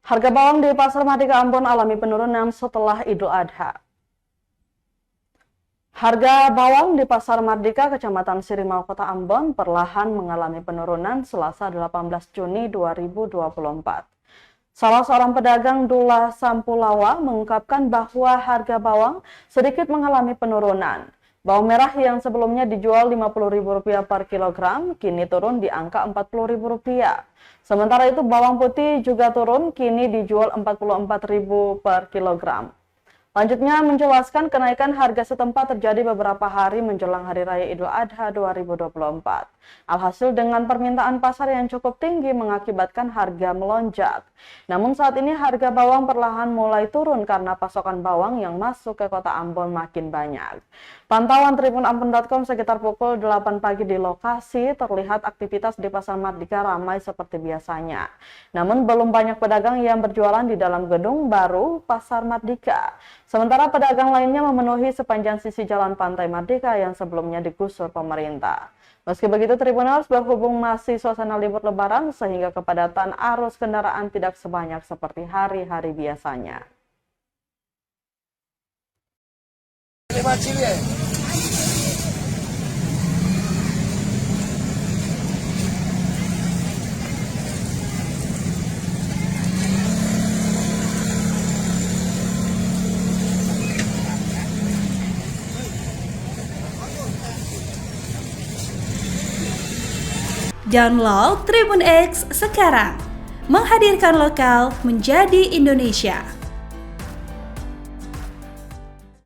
Harga bawang di Pasar Mardika Ambon alami penurunan setelah Idul Adha. Harga bawang di Pasar Mardika, Kecamatan Sirimau, Kota Ambon perlahan mengalami penurunan Selasa 18 Juni 2024. Salah seorang pedagang Dula Sampulawa mengungkapkan bahwa harga bawang sedikit mengalami penurunan. Bawang merah yang sebelumnya dijual Rp50.000 per kilogram, kini turun di angka Rp40.000. Sementara itu bawang putih juga turun, kini dijual Rp44.000 per kilogram. Lanjutnya menjelaskan kenaikan harga setempat terjadi beberapa hari menjelang Hari Raya Idul Adha 2024. Alhasil dengan permintaan pasar yang cukup tinggi mengakibatkan harga melonjak. Namun saat ini harga bawang perlahan mulai turun karena pasokan bawang yang masuk ke kota Ambon makin banyak. Pantauan tribunambon.com sekitar pukul 8 pagi di lokasi terlihat aktivitas di Pasar Mardika ramai seperti biasanya. Namun belum banyak pedagang yang berjualan di dalam gedung baru Pasar Mardika. Sementara pedagang lainnya memenuhi sepanjang sisi jalan Pantai Mardika yang sebelumnya digusur pemerintah. Meski begitu, Tribuners berhubung masih suasana libur lebaran sehingga kepadatan arus kendaraan tidak sebanyak seperti hari-hari biasanya. Download Tribun X sekarang, menghadirkan lokal menjadi Indonesia.